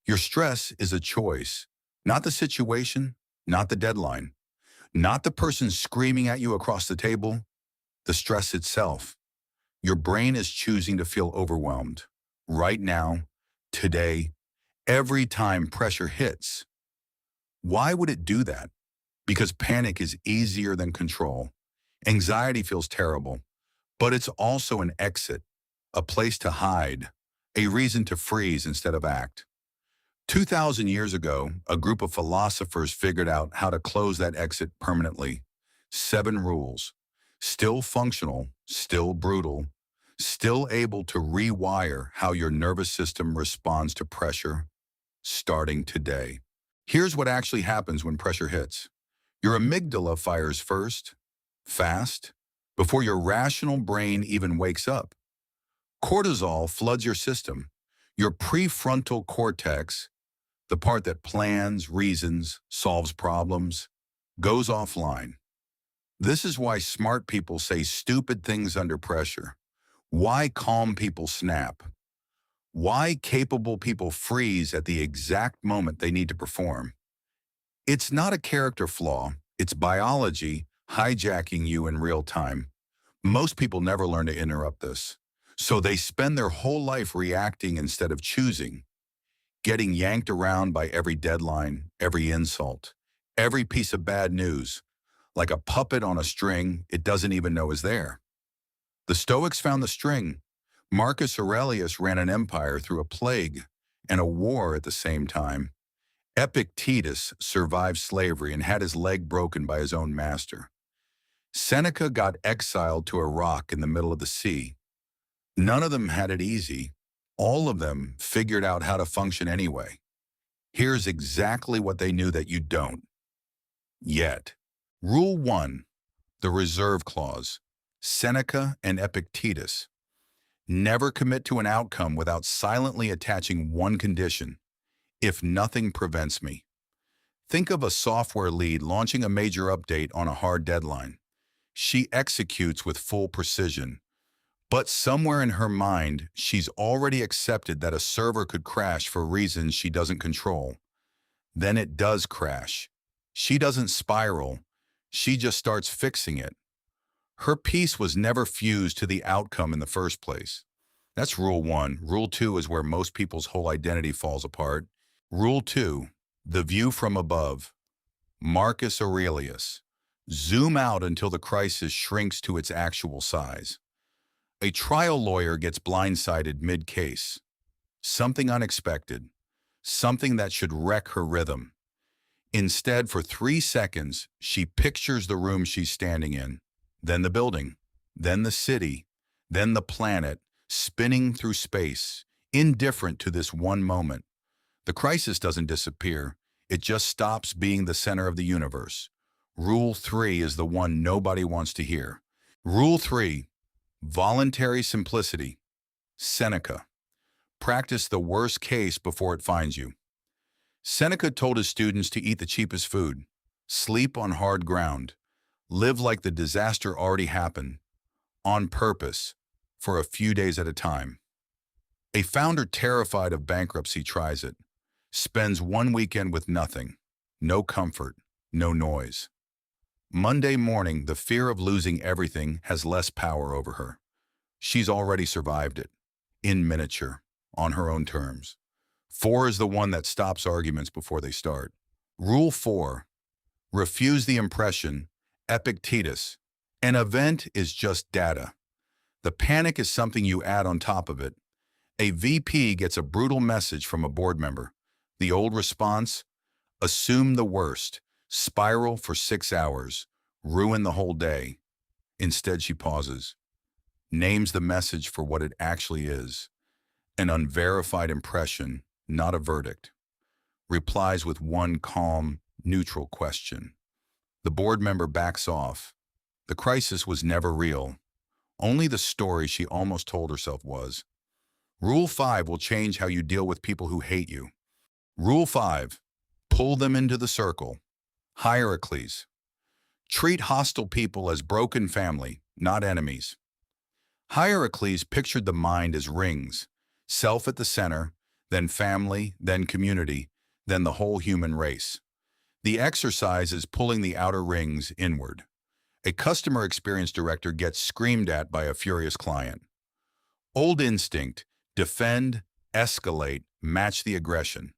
Your stress is a choice, not the situation, not the deadline, not the person screaming at you across the table, the stress itself. Your brain is choosing to feel overwhelmed. Right now, today, every time pressure hits. Why would it do that? Because panic is easier than control. Anxiety feels terrible, but it's also an exit, a place to hide, a reason to freeze instead of act. 2,000 years ago, a group of philosophers figured out how to close that exit permanently. 7 rules. Still functional, still brutal, still able to rewire how your nervous system responds to pressure, starting today. Here's what actually happens when pressure hits. Your amygdala fires first, fast, before your rational brain even wakes up. Cortisol floods your system. Your prefrontal cortex, the part that plans, reasons, solves problems, goes offline. This is why smart people say stupid things under pressure. Why calm people snap. Why capable people freeze at the exact moment they need to perform. It's not a character flaw, it's biology hijacking you in real time. Most people never learn to interrupt this. So they spend their whole life reacting instead of choosing, getting yanked around by every deadline, every insult, every piece of bad news, like a puppet on a string it doesn't even know is there. The Stoics found the string. Marcus Aurelius ran an empire through a plague and a war at the same time. Epictetus survived slavery and had his leg broken by his own master. Seneca got exiled to a rock in the middle of the sea. None of them had it easy. All of them figured out how to function anyway. Here's exactly what they knew that you don't yet. Rule 1, the reserve clause. Seneca and Epictetus. Never commit to an outcome without silently attaching one condition: if nothing prevents me. Think of a software lead launching a major update on a hard deadline. She executes with full precision, but somewhere in her mind, she's already accepted that a server could crash for reasons she doesn't control. Then it does crash. She doesn't spiral. She just starts fixing it. Her piece was never fused to the outcome in the first place. That's rule 1. Rule 2 is where most people's whole identity falls apart. Rule 2, the view from above. Marcus Aurelius. Zoom out until the crisis shrinks to its actual size. A trial lawyer gets blindsided mid-case. Something unexpected. Something that should wreck her rhythm. Instead, for 3 seconds, she pictures the room she's standing in, then the building, then the city, then the planet, spinning through space, indifferent to this one moment. The crisis doesn't disappear. It just stops being the center of the universe. Rule 3 is the one nobody wants to hear. Rule 3, voluntary simplicity. Seneca. Practice the worst case before it finds you. Seneca told his students to eat the cheapest food, sleep on hard ground, live like the disaster already happened, on purpose, for a few days at a time. A founder terrified of bankruptcy tries it, spends one weekend with nothing, no comfort, no noise. Monday morning, the fear of losing everything has less power over her. She's already survived it, in miniature, on her own terms. 4 is the one that stops arguments before they start. Rule 4, refuse the impression. Epictetus. An event is just data. The panic is something you add on top of it. A VP gets a brutal message from a board member. The old response: assume the worst, spiral for 6 hours, ruin the whole day. Instead, she pauses, names the message for what it actually is, an unverified impression, not a verdict. Replies with one calm, neutral question. The board member backs off. The crisis was never real. Only the story she almost told herself was. Rule 5 will change how you deal with people who hate you. Rule 5, pull them into the circle. Hierarchies. Treat hostile people as broken family, not enemies. Hierarchies pictured the mind as rings, self at the center, then family, then community, then the whole human race. The exercise is pulling the outer rings inward. A customer experience director gets screamed at by a furious client. Old instinct, defend, escalate, match the aggression.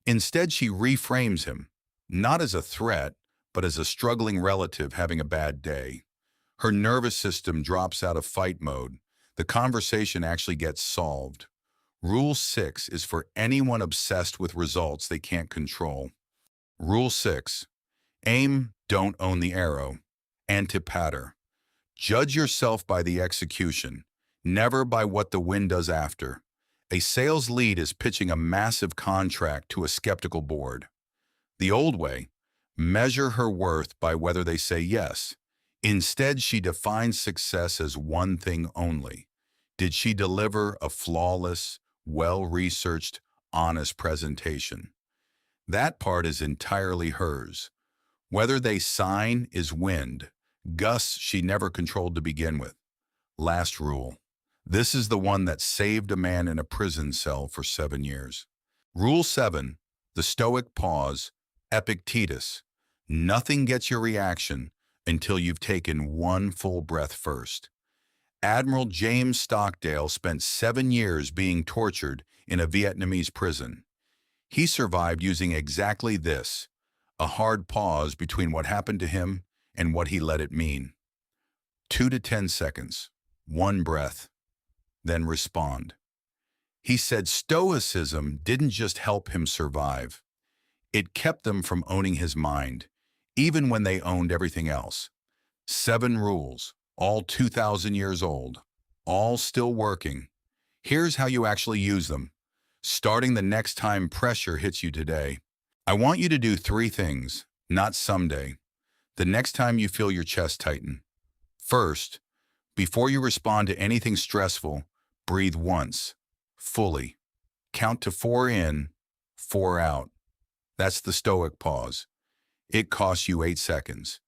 Instead, she reframes him, not as a threat, but as a struggling relative having a bad day. Her nervous system drops out of fight mode. The conversation actually gets solved. Rule 6 is for anyone obsessed with results they can't control. Rule 6. Aim, don't own the arrow. Antipater. Judge yourself by the execution, never by what the wind does after. A sales lead is pitching a massive contract to a skeptical board. The old way, measure her worth by whether they say yes. Instead, she defines success as one thing only. Did she deliver a flawless, well-researched, honest presentation? That part is entirely hers. Whether they sign is wind, gusts she never controlled to begin with. Last rule. This is the one that saved a man in a prison cell for 7 years. Rule 7, the Stoic pause, Epictetus. Nothing gets your reaction until you've taken one full breath first. Admiral James Stockdale spent 7 years being tortured in a Vietnamese prison. He survived using exactly this, a hard pause between what happened to him and what he let it mean. 2 to 10 seconds, one breath, then respond. He said Stoicism didn't just help him survive. It kept them from owning his mind, even when they owned everything else. 7 rules, all 2,000 years old, all still working. Here's how you actually use them. Starting the next time pressure hits you today. I want you to do 3 things, not someday. The next time you feel your chest tighten. First, before you respond to anything stressful, breathe once, fully. Count to 4 in, 4 out. That's the Stoic pause. It costs you 8 seconds.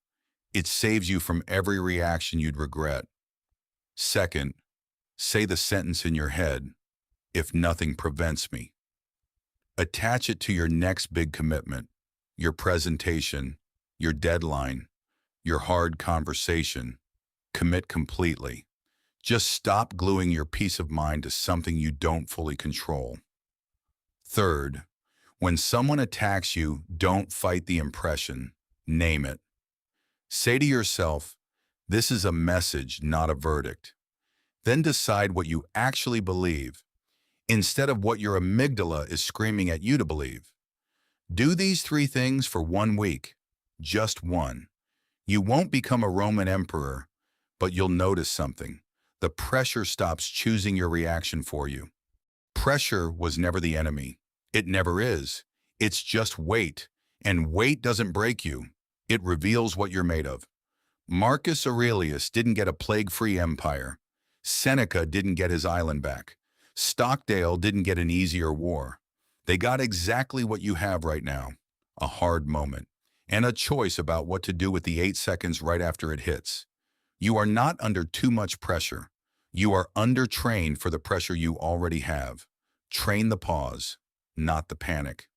It saves you from every reaction you'd regret. Second, say the sentence in your head, if nothing prevents me. Attach it to your next big commitment, your presentation, your deadline, your hard conversation. Commit completely. Just stop gluing your peace of mind to something you don't fully control. Third, when someone attacks you, don't fight the impression. Name it. Say to yourself, this is a message, not a verdict. Then decide what you actually believe, instead of what your amygdala is screaming at you to believe. Do these 3 things for 1 week, just one. You won't become a Roman emperor, but you'll notice something. The pressure stops choosing your reaction for you. Pressure was never the enemy. It never is. It's just weight, and weight doesn't break you. It reveals what you're made of. Marcus Aurelius didn't get a plague-free empire. Seneca didn't get his island back. Stockdale didn't get an easier war. They got exactly what you have right now, a hard moment, and a choice about what to do with the 8 seconds right after it hits. You are not under too much pressure. You are under-trained for the pressure you already have. Train the pause, not the panic.